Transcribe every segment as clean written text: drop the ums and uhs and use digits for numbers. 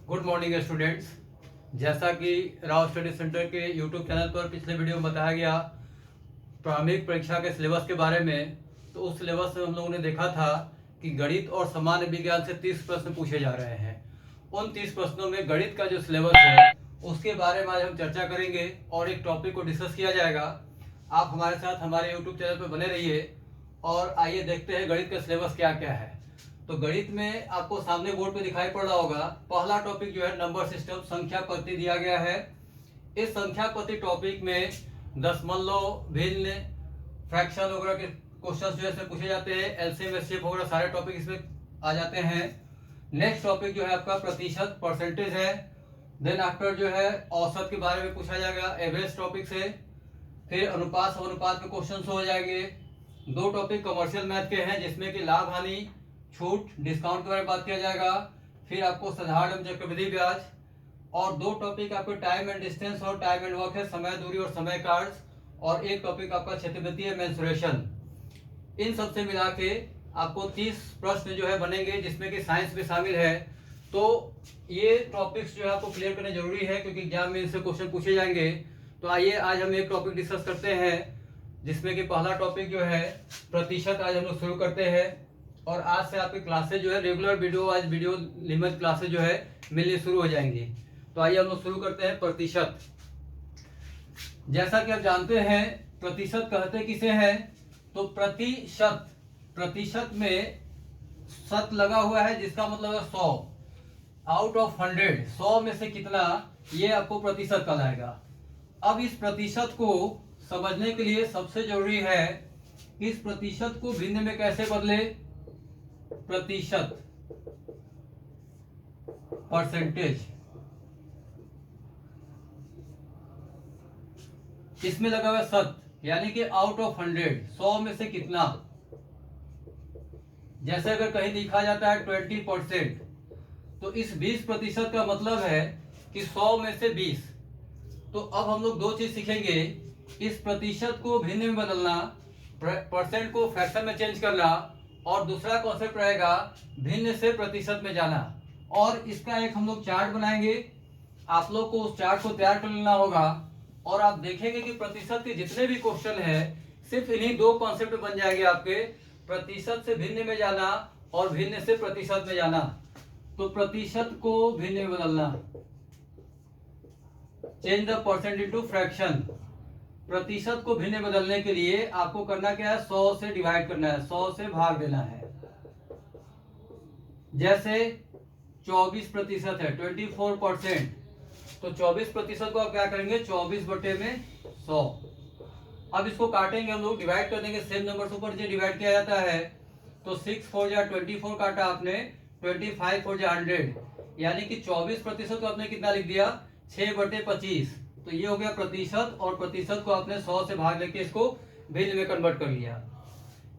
Good morning students. जैसा कि Rao study centre के यूट्यूब चैनल पर पिछले वीडियो में बताया गया प्रारंभिक परीक्षा के सिलेबस के बारे में, तो उस सिलेबस में हम लोगों ने देखा था कि गणित और सामान्य विज्ञान से 30 प्रश्न पूछे जा रहे हैं। उन 30 प्रश्नों में गणित का जो सिलेबस है उसके बारे में आज हम चर्चा करेंगे और एक टॉपिक को डिस्कस किया जाएगा। आप हमारे साथ हमारे यूट्यूब चैनल पर बने रहिए और आइए देखते हैं गणित का सिलेबस क्या क्या है। तो गणित में आपको सामने बोर्ड पे दिखाई पड़ रहा होगा, पहला टॉपिक जो है नंबर सिस्टम, संख्या पद्धति दिया गया है। इस संख्या पद्धति टॉपिक में दशमलव, भिन्न, फ्रैक्शन वगैरह के क्वेश्चन जो है पूछे जाते हैं। एलसीएम, एचसीएफ वगैरह सारे टॉपिक इसमें आ जाते हैं। नेक्स्ट टॉपिक जो है आपका प्रतिशत, परसेंटेज है। देन आफ्टर जो है औसत के बारे में पूछा जाएगा, एवरेज टॉपिक से। फिर अनुपात, समानुपात के क्वेश्चन हो जाएंगे। दो टॉपिक कमर्शियल मैथ के हैं जिसमें कि लाभ हानि, छूट, डिस्काउंट के बारे में बात किया जाएगा। फिर आपको साधारण चक्रवृद्धि ब्याज, और दो टॉपिक आपको टाइम एंड डिस्टेंस और टाइम एंड वर्क है, समय दूरी और समय कार्य। और एक टॉपिक आपका क्षेत्रवृत्तीय मेंसुरेशन। इन सब से मिला के आपको 30 प्रश्न जो है बनेंगे जिसमें कि साइंस भी शामिल है। तो ये टॉपिक्स जो है आपको क्लियर करने जरूरी है क्योंकि एग्जाम में इनसे क्वेश्चन पूछे जाएंगे। तो आइए आज हम एक टॉपिक डिस्कस करते हैं जिसमें कि पहला टॉपिक जो है प्रतिशत। आज हम लोग शुरू करते हैं और आज से आपकी क्लासेज जो है रेगुलर वीडियो, आज वीडियो लिमिट क्लासेज जो है मिलनी शुरू हो जाएंगी। तो आइए हम लोग शुरू करते हैं प्रतिशत। जैसा कि आप जानते हैं प्रतिशत कहते किसे हैं, तो प्रतिशत, प्रतिशत में शत लगा हुआ है जिसका मतलब है 100। आउट ऑफ 100, 100 में से कितना, ये आपको प्रतिशत कहलाएगा। अब इस प्रतिशत को समझने के लिए सबसे जरूरी है कि इस प्रतिशत को भिन्न में कैसे बदले। प्रतिशत, परसेंटेज, इसमें लगा हुआ शत, यानी कि आउट ऑफ 100, 100 में से कितना। जैसे अगर कहीं लिखा जाता है 20%, तो इस 20% का मतलब है कि 100 में से 20। तो अब हम लोग दो चीज सीखेंगे, इस प्रतिशत को भिन्न में बदलना, परसेंट को फ्रैक्शन में चेंज करना, और दूसरा कॉन्सेप्ट रहेगा भिन्न से प्रतिशत में जाना। और इसका एक हम लोग चार्ट बनाएंगे, आप लोग को उस चार्ट को तैयार कर लेना होगा और आप देखेंगे कि प्रतिशत के जितने भी क्वेश्चन है सिर्फ इन्हीं दो कॉन्सेप्ट बन जाएंगे आपके, प्रतिशत से भिन्न में जाना और भिन्न से प्रतिशत में जाना। तो प्रतिशत को भिन्न में बदलना, change the percent into fraction. प्रतिशत को भिन्न में बदलने के लिए आपको करना क्या है, 100 से डिवाइड करना है, 100 से भाग देना है। जैसे 24% है, 24%, तो 24% को आप क्या करेंगे, 24 बटे में 100। अब इसको काटेंगे हम लोग, डिवाइड कर देंगे, सेम नंबर से ऊपर डिवाइड किया जाता है। तो 6 4 जा 24 काटा आपने, 25 4 जा 100, यानी कि 24% को आपने कितना लिख दिया, 6 बटे 25। तो ये हो गया प्रतिशत, और प्रतिशत को आपने 100 से भाग लेके इसको भिन्न में कन्वर्ट कर लिया।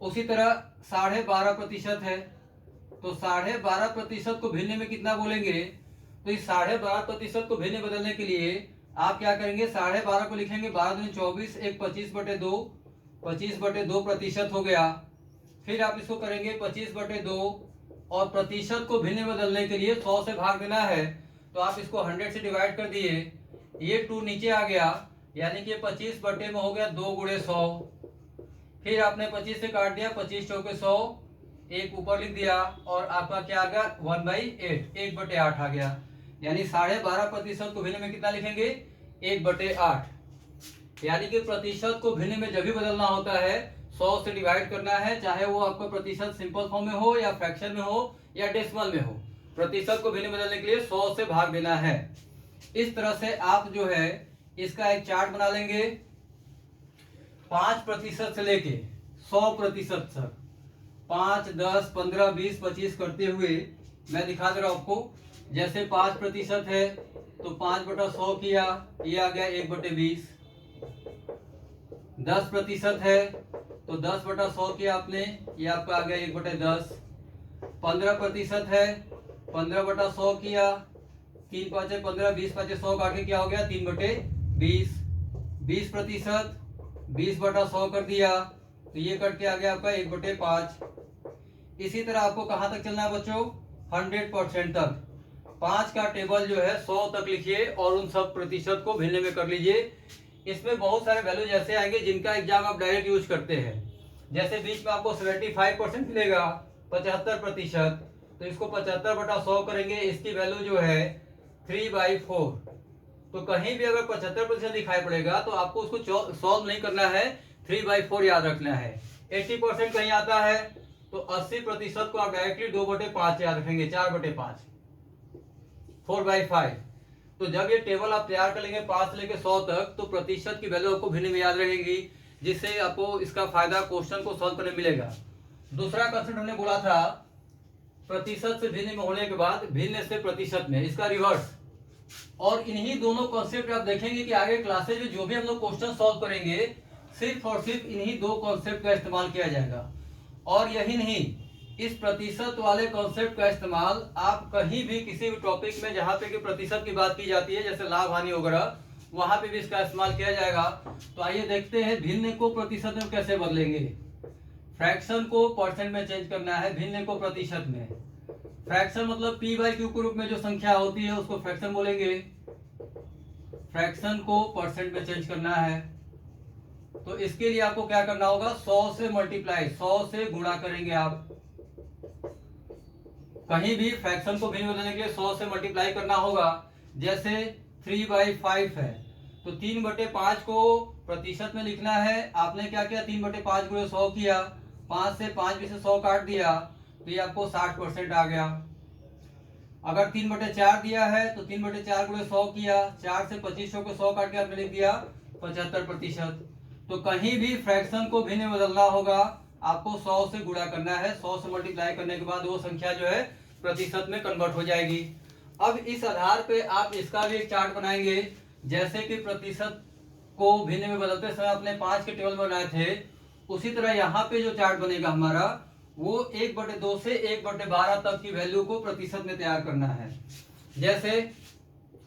उसी तरह 12.5% है, तो 12.5% को भिन्न में कितना बोलेंगे। तो इस 12.5% को भिन्न बदलने के लिए आप क्या करेंगे, 12.5 को लिखेंगे 12 दूनी 24, एक 25 बटे 2, 25 बटे 2 प्रतिशत हो गया। फिर आप इसको करेंगे 25 बटे 2, और प्रतिशत को भिन्न बदलने के लिए 100 से भाग देना है। तो आप इसको 100 से डिवाइड कर दिए, ये 2 नीचे आ गया, यानी कि 25 बटे में हो गया 2 गुणे 100। फिर आपने 25 से काट दिया, 25 चौके 100, एक ऊपर लिख दिया, और आपका क्या आ गया 1/8, 1 बटे 8 आ गया। यानी 12.5% को भिन्न में कितना लिखेंगे, 1 बटे 8। यानी कि प्रतिशत को भिन्न में जब भी बदलना होता है 100 से डिवाइड करना है, चाहे वो आपका प्रतिशत सिंपल फॉर्म में हो या फ्रैक्शन में हो या डेसिमल में हो। प्रतिशत को भिन्न बदलने के लिए 100 से भाग देना है। इस तरह से आप जो है इसका एक चार्ट बना लेंगे, 5% से लेके 100% तक, 5, 10, 15, 20, 25 करते हुए मैं दिखा दे रहा हूं आपको। जैसे 5% है तो 5 बटा 100 किया, ये आ गया 1 बटे 20। 10% है तो 10 बटा 100 किया आपने, ये आपका आ गया 1 बटे 10। 15% है, 15 बटा 100 किया, 3 5 15, 20 5 100 काट के क्या हो गया, 3 बटे 20। 20%, 20 बटा 100 कर दिया, तो ये कट के आ गया आपका 1 बटे 5। इसी तरह आपको कहां तक चलना है बच्चों, 100% तक। 5 का टेबल जो है 100 तक लिखिए और उन सब प्रतिशत को भिन्न में कर लीजिए। इसमें बहुत सारे वैल्यूज ऐसे आएंगे जिनका एग्जाम आप डायरेक्ट यूज करते हैं। जैसे बीच में आपको 75% मिलेगा, 75%, तो इसको 75/100 करेंगे, इसकी वैल्यू जो है 3/4। तो कहीं भी अगर 75% दिखाई पड़ेगा तो आपको उसको सॉल्व नहीं करना है, 3/4 याद रखना है। 80% कहीं आता है तो 80% को आप डायरेक्टली 2/5 याद रखेंगे, 4/5, 4/5। तो जब ये टेबल आप तैयार कर लेंगे 5 से लेकर 100 तक, तो प्रतिशत की वैल्यू आपको भिन्न में याद रहेगी, जिससे आपको इसका फायदा क्वेश्चन को सॉल्व करने मिलेगा। दूसरा कंसेप्ट हमने बोला था प्रतिशत से भिन्न में होने के बाद भिन्न से प्रतिशत में, इसका रिवर्स। और इन्हीं दोनों कॉन्सेप्ट आप देखेंगे कि आगे क्लासेज में जो भी हम लोग क्वेश्चन सॉल्व करेंगे सिर्फ और सिर्फ इन्हीं दो कॉन्सेप्ट का इस्तेमाल किया जाएगा। और यही नहीं, इस प्रतिशत वाले कॉन्सेप्ट का इस्तेमाल आप कहीं भी किसी भी टॉपिक में जहां पे कि प्रतिशत की बात की जाती है, जैसे लाभ हानि वगैरह, वहां पे भी इसका इस्तेमाल किया जाएगा। तो आइए देखते हैं भिन्न को प्रतिशत में कैसे बदलेंगे। फ्रैक्शन को परसेंट में चेंज करना है, भिन्न को प्रतिशत में। फ्रैक्शन मतलब p/q के रूप में जो संख्या होती है उसको फ्रैक्शन बोलेंगे। फ्रैक्शन को परसेंट में चेंज करना है, तो इसके लिए आपको क्या करना होगा, 100 से मल्टीप्लाई, 100 से गुणा करेंगे आप। कहीं भी फ्रैक्शन को भिन्न बदलने के लिए 100 से मल्टीप्लाई करना होगा। जैसे 3/5 है तो 3/5 को प्रतिशत में लिखना है। आपने क्या किया, 3/5 गुणे 100 किया, 5 से 5 में से 100 काट दिया, तो ये आपको 60% आ गया। अगर 3/4 दिया है तो 3/4 गुणे 100 किया, 4 से 2500 को 100 काट के आपने लिख दिया 75%। तो कहीं भी फ्रैक्शन को भिन्न बदलना होगा, आपको 100 से गुणा करना है, 100 से मल्टीप्लाई करने के बाद वो संख्या जो है प्रतिशत में कन्वर्ट हो जाएगी। अब इस आधार पे आप इसका भी एक चार्ट बनाएंगे। जैसे कि प्रतिशत को भिन्न में बदलते समय अपने 5 के टेबल बनाए थे, उसी तरह यहाँ पे जो चार्ट बनेगा हमारा, वो 1/2 से 1/12 तक की वैल्यू को प्रतिशत में तैयार करना है। जैसे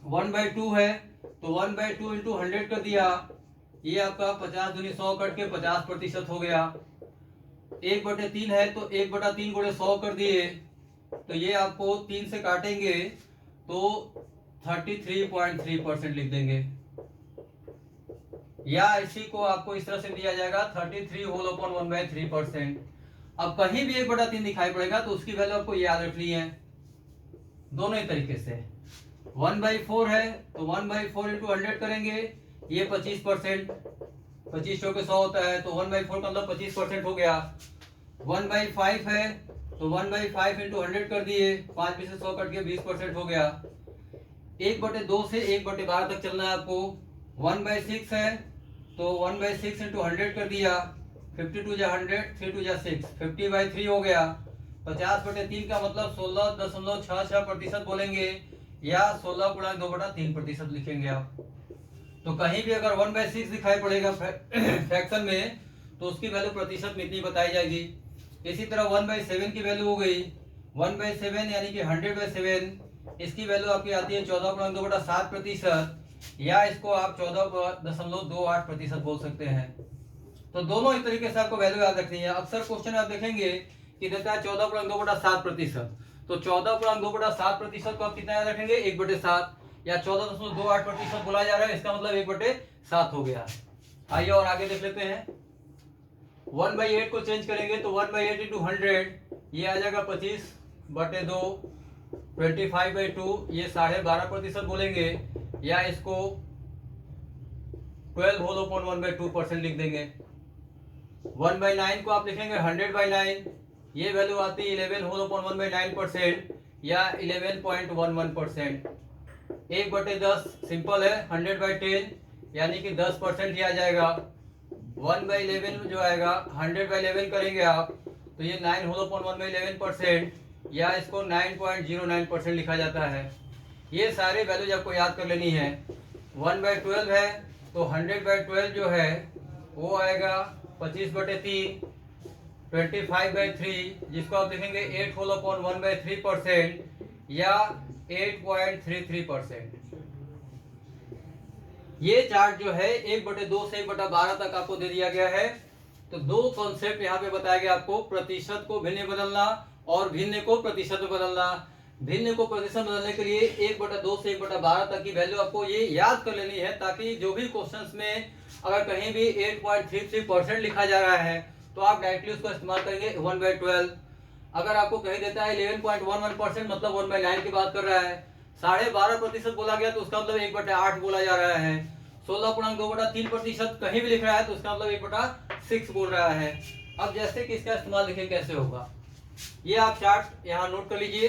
1/2 है तो 1/2 इंटू 100 कर दिया, ये आपका 50 दूनी 100 कट के 50% हो गया। 1/3 है तो 1/3 गुणे 100 कर दिए, तो ये आपको 3 से काटेंगे तो 33.3% लिख देंगे। या इसी को आपको इस तरह से दिया जाएगा 33 होल अपॉन 1/3%। अब कहीं भी 1/3 दिखाई पड़ेगा तो उसकी वैल्यू आपको याद रखनी है, दोनों ही तरीके से। 1/4 है तो 1/4 इंटू 100 करेंगे, ये 25%, 25 के 100 होता है, तो 1/4 का मतलब 25% हो गया। 1/5 है तो 1/5 इंटू 100 कर दिए, 5 में से 100 कट के 20% हो गया। 1/2 से 1/12 तक चलना है आपको। 1/6 है तो 1/6 इंटू 100 कर दिया, 52 जा 100, 3 2 जा 6, 50/3 हो गया। 50/3 का मतलब 16.66% बोलेंगे, या 16 गुणा 2/3% लिखेंगे आप। तो कहीं भी अगर 1/6 दिखाई पड़ेगा फ्रैक्शन में, तो उसकी वैल्यू प्रतिशत में इतनी बताई जाएगी। इसी तरह 1/7 की वैल्यू हो गई, 1/7 यानी कि 100/7, इसकी वैल्यू आपकी आती है 14 गुणा 2/7%, या इसको आप 14.28% बोल सकते हैं। तो दोनों ही तरीके से आपको वैल्यू याद रखनी है। अक्सर क्वेश्चन आप देखेंगे कि देता है 14.2/7%, तो 14.2/7% को आप कितना याद रखेंगे, 1/7, या 14.28% बोला जा रहा है, इसका मतलब 1/7 हो गया। आइए और आगे देख लेते हैं। 1/8 को चेंज करेंगे तो 1/8 इंटू 100, ये आ जाएगा 25/2, 25/2, ये 12.5% बोलेंगे, या इसको 12 होल अपॉन 1/2% लिख देंगे। 1/9 को आप लिखेंगे 100/9, ये वैल्यू आती है 11 होल अपॉन 1/9%, या 11.11%। 1/10 सिंपल है, 100/10 यानी कि 10% ही आ जाएगा। 1/11 जो आएगा 100/11 करेंगे आप, तो ये 9 होल अपॉन 1/11%, या इसको 9.09% लिखा जाता है। ये सारे वैल्यूज आपको याद कर लेनी है। 1/12 है तो 100/12 जो है वो आएगा 25/3, 25/3, जिसको आप लिखेंगे 8 होल अपॉन 1/3%, या 8.33%। ये चार्ट जो है 1/2 से 1/12 तक आपको दे दिया गया है। तो दो कॉन्सेप्ट यहाँ पे बताया गया आपको, प्रतिशत को भिन्न बदलना और भिन्न को प्रतिशत में बदलना। भिन्न को प्रतिशत बदलने के लिए 1/2 से 1/12 तक की वैल्यू आपको ये याद कर लेनी है, ताकि जो भी क्वेश्चंस में अगर कहीं भी 8.33% लिखा जा रहा है तो आप डायरेक्टली उसको इस्तेमाल करेंगे 1/12। अगर आपको कहीं देता है 11.11% मतलब 1/9 की बात कर रहा है, 12.5% बोला गया तो उसका मतलब 1/8 बोला जा रहा है, 16.2/3% कहीं भी लिख रहा है तो उसका मतलब 1/6 बोल रहा है। अब जैसे कि इसका इस्तेमाल देखिए कैसे होगा, ये आप चार्ट यहाँ नोट कर लीजिए,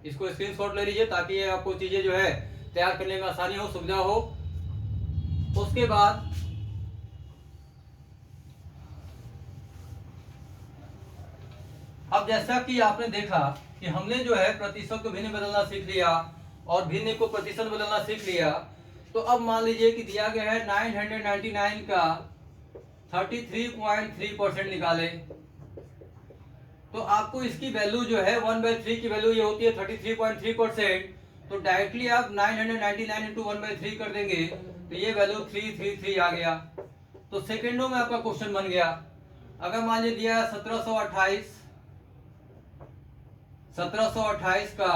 इसको स्क्रीनशॉट ले लीजिए ताकि ये आपको चीजें जो है तैयार करने में आसानी हो, सुविधा हो। उसके बाद अब जैसा कि आपने देखा कि हमने जो है प्रतिशत को भिन्न बदलना सीख लिया और भिन्न को प्रतिशत बदलना सीख लिया, तो अब मान लीजिए कि दिया गया है 999 का 33.3% निकाले, तो आपको इसकी वैल्यू जो है 1/3 की वैल्यू ये होती है 33.3%, तो डायरेक्टली आप 999 इंटू 1/3 कर देंगे तो ये वैल्यू 333 आ गया। तो सेकेंडों में आपका क्वेश्चन बन गया। अगर मान लीजिए दिया 1728 का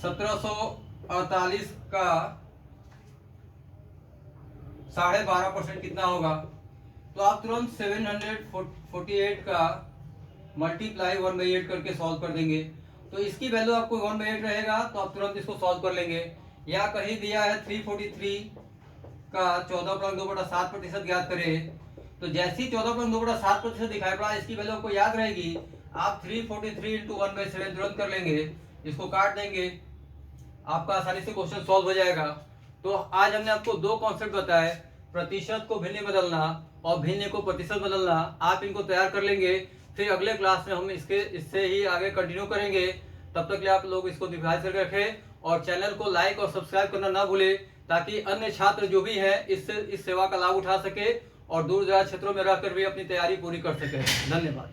1748 का 12.5% कितना होगा, तो आप तुरंत 748 का मल्टीप्लाई 1/8 करके सॉल्व कर देंगे, तो इसकी वैल्यू आपको 1/8 रहेगा तो आप तुरंत इसको सॉल्व कर लेंगे। या कहीं दिया है 343 का 14.2/7% ज्ञात करें, तो जैसे ही 14.2/7% दिखाई पड़ा इसकी वैल्यू आपको याद रहेगी, आप 343 इंटू 1/7 तुरंत कर लेंगे, इसको काट देंगे, आपका आसानी से क्वेश्चन सॉल्व हो जाएगा। तो आज हमने आपको दो कॉन्सेप्ट बताए, प्रतिशत को भिन्न बदलना और भिन्न को प्रतिशत बदलना। आप इनको तैयार कर लेंगे, फिर अगले क्लास में हम इससे ही आगे कंटिन्यू करेंगे। तब तक के लिए आप लोग इसको डिवाइस करके रखें और चैनल को लाइक और सब्सक्राइब करना ना भूले, ताकि अन्य छात्र जो भी है इस सेवा का लाभ उठा सके और दूर दराज क्षेत्रों में रहकर भी अपनी तैयारी पूरी कर सके। धन्यवाद।